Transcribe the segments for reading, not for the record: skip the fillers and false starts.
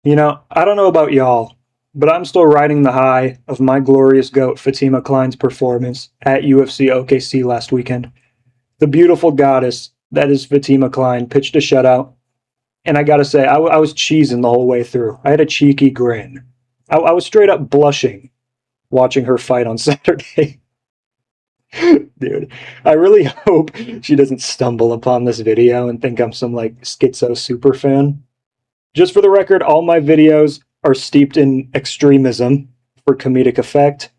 I don't know about y'all, but I'm still riding the high of my glorious GOAT Fatima Kline's performance at UFC OKC last weekend. The beautiful goddess that is Fatima Kline pitched a shutout, and I gotta say, I was cheesing the whole way through. I had a cheeky grin. I was straight up blushing watching her fight on Saturday. Dude, I really hope she doesn't stumble upon this video and think I'm some like schizo super fan. Just for the record, all my videos are steeped in extremism for comedic effect.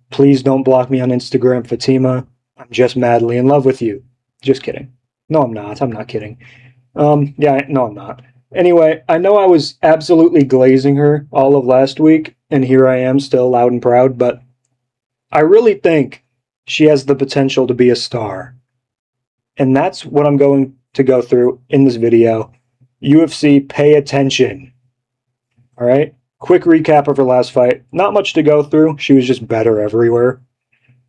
Please don't block me on Instagram, Fatima. I'm just madly in love with you. Just kidding. No, I'm not. I'm not kidding. No, I'm not. Anyway, I know I was absolutely glazing her all of last week, and here I am still loud and proud, but I really think she has the potential to be a star. And that's what I'm going to go through in this video. UFC, pay attention. All right? Quick recap of her last fight. Not much to go through. She was just better everywhere.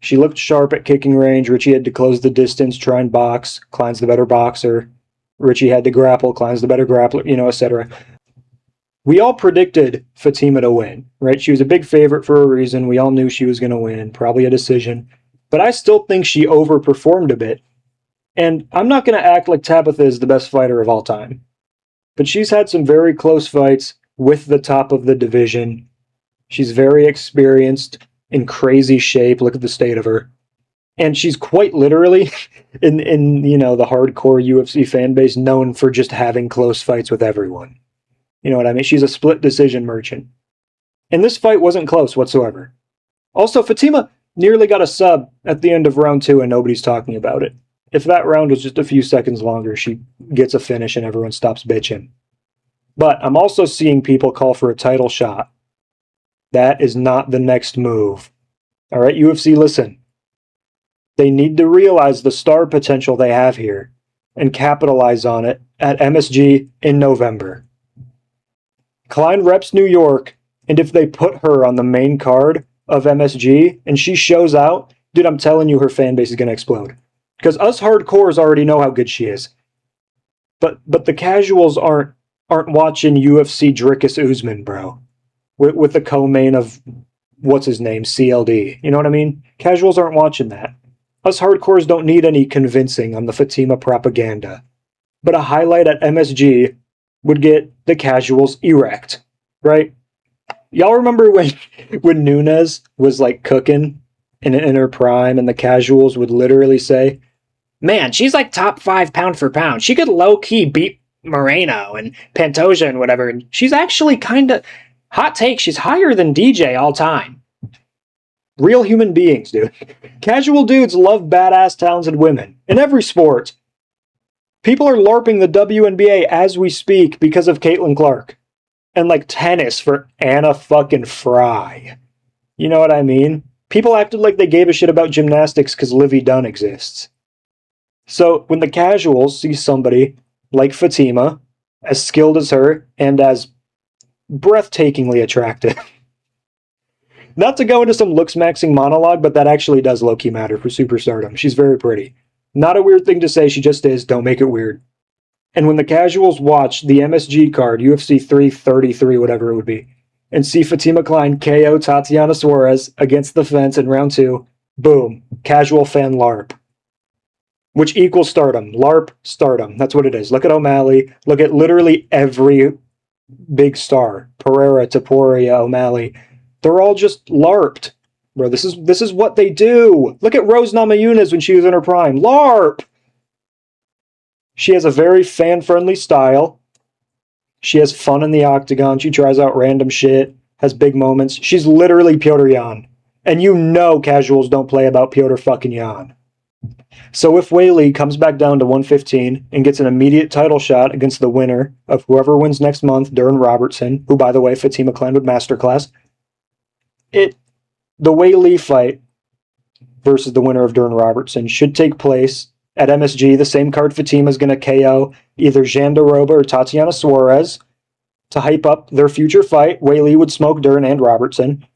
She looked sharp at kicking range. Richie had to close the distance, try and box. Kline's the better boxer. Richie had to grapple. Kline's the better grappler, etc. We all predicted Fatima to win, right? She was a big favorite for a reason. We all knew she was going to win, probably a decision. But I still think she overperformed a bit. And I'm not going to act like Tabitha is the best fighter of all time. But she's had some very close fights with the top of the division. She's very experienced, in crazy shape. Look at the state of her. And she's quite literally, in the hardcore UFC fan base, known for just having close fights with everyone. You know what I mean? She's a split decision merchant. And this fight wasn't close whatsoever. Also, Fatima nearly got a sub at the end of round 2 and nobody's talking about it. If that round was just a few seconds longer, she gets a finish and everyone stops bitching. But I'm also seeing people call for a title shot. That is not the next move. All right, UFC, listen. They need to realize the star potential they have here and capitalize on it at MSG in November. Kline reps New York, and if they put her on the main card of MSG and she shows out, dude, I'm telling you her fan base is going to explode. Because us hardcores already know how good she is. But the casuals aren't watching UFC Dricus Usman, bro. With the co-main of, what's his name, CLD. You know what I mean? Casuals aren't watching that. Us hardcores don't need any convincing on the Fatima propaganda. But a highlight at MSG would get the casuals erect, right? Y'all remember when Nunes was like cooking in her prime and the casuals would literally say, man, she's like top 5 pound for pound. She could low-key beat Moreno and Pantoja and whatever. And she's actually kind of, hot take, she's higher than DJ all time. Real human beings, dude. Casual dudes love badass, talented women. In every sport. People are LARPing the WNBA as we speak because of Caitlin Clark. And like tennis for Anna fucking Fry. You know what I mean? People acted like they gave a shit about gymnastics because Livy Dunn exists. So when the casuals see somebody like Fatima, as skilled as her and as breathtakingly attractive, not to go into some looks-maxing monologue, but that actually does low-key matter for superstardom. She's very pretty. Not a weird thing to say, she just is. Don't make it weird. And when the casuals watch the MSG card, UFC 333, whatever it would be, and see Fatima Kline KO Tatiana Suarez against the fence in round 2, boom, casual fan LARP. Which equals stardom. LARP, stardom. That's what it is. Look at O'Malley. Look at literally every big star. Pereira, Taporia, O'Malley. They're all just LARPed. Bro, this is what they do. Look at Rose Namajunas when she was in her prime. LARP! She has a very fan-friendly style. She has fun in the octagon. She tries out random shit. Has big moments. She's literally Piotr Jan. And you know casuals don't play about Piotr fucking Jan. So if Weili comes back down to 115 and gets an immediate title shot against the winner of whoever wins next month, Darren Robertson, who, by the way, Fatima Kline would masterclass, the Weili fight versus the winner of Darren Robertson should take place at MSG. The same card Fatima is going to KO either Jandiroba or Tatiana Suarez to hype up their future fight. Weili would smoke Darren and Robertson.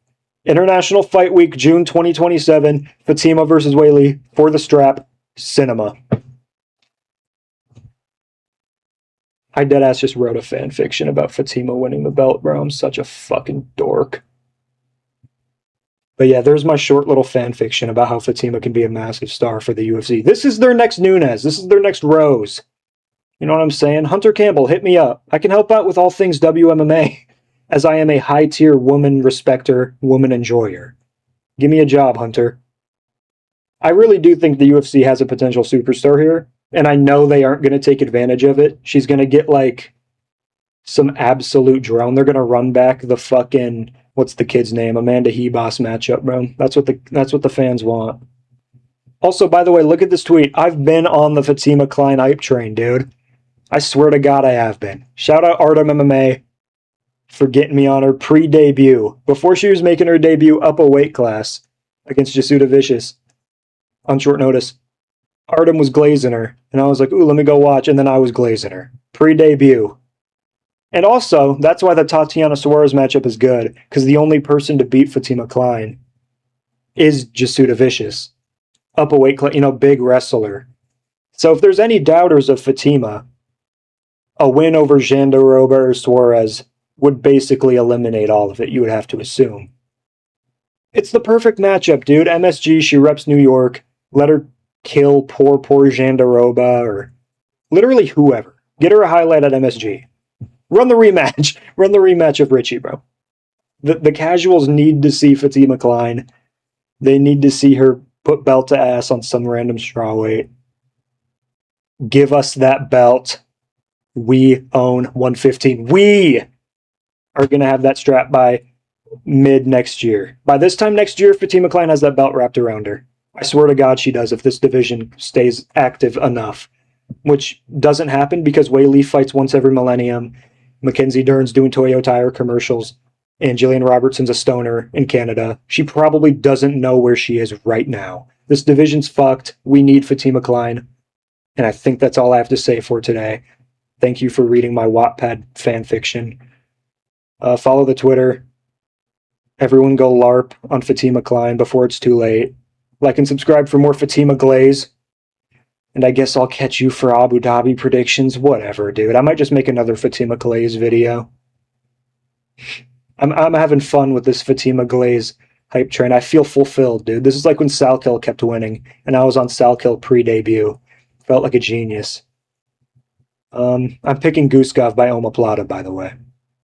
International Fight Week, June 2027, Fatima versus Weili for the strap, cinema. I deadass just wrote a fan fiction about Fatima winning the belt, bro. I'm such a fucking dork. But yeah, there's my short little fan fiction about how Fatima can be a massive star for the UFC. This is their next Nunes. This is their next Rose. You know what I'm saying? Hunter Campbell, hit me up. I can help out with all things WMMA, as I am a high-tier woman respecter, woman enjoyer. Give me a job, Hunter. I really do think the UFC has a potential superstar here, and I know they aren't going to take advantage of it. She's going to get, like, some absolute drone. They're going to run back the fucking, what's the kid's name? Amanda Hebos matchup, bro. That's what the fans want. Also, by the way, look at this tweet. I've been on the Fatima Kline hype train, dude. I swear to God I have been. Shout out Artem MMA for getting me on her pre-debut. Before she was making her debut up a weight class against Jasuda Vicious on short notice. Artem was glazing her, and I was like, ooh, let me go watch, and then I was glazing her. Pre-debut. And also, that's why the Tatiana Suarez matchup is good, because the only person to beat Fatima Kline is Jasuda Vicious. Up a weight class, big wrestler. So if there's any doubters of Fatima, a win over Jandiroba or Suarez would basically eliminate all of it, you would have to assume. It's the perfect matchup, dude. MSG, she reps New York. Let her kill poor Jandiroba or literally whoever. Get her a highlight at MSG. Run the rematch. Run the rematch of Richie, bro. The casuals need to see Fatima Kline. They need to see her put belt to ass on some random strawweight. Give us that belt. We own 115. We are going to have that strap by mid next year. By this time next year, Fatima Kline has that belt wrapped around her. I swear to God she does if this division stays active enough, which doesn't happen because Weili fights once every millennium. Mackenzie Dern's doing Toyo Tire commercials, and Jillian Robertson's a stoner in Canada. She probably doesn't know where she is right now. This division's fucked. We need Fatima Kline. And I think that's all I have to say for today. Thank you for reading my Wattpad fan fiction. Follow the Twitter. Everyone go LARP on Fatima Kline before it's too late. Like and subscribe for more Fatima Glaze. And I guess I'll catch you for Abu Dhabi predictions. Whatever, dude. I might just make another Fatima Glaze video. I'm having fun with this Fatima Glaze hype train. I feel fulfilled, dude. This is like when Salkill kept winning, and I was on Salkill pre-debut. Felt like a genius. I'm picking Guskov by Omoplata, by the way.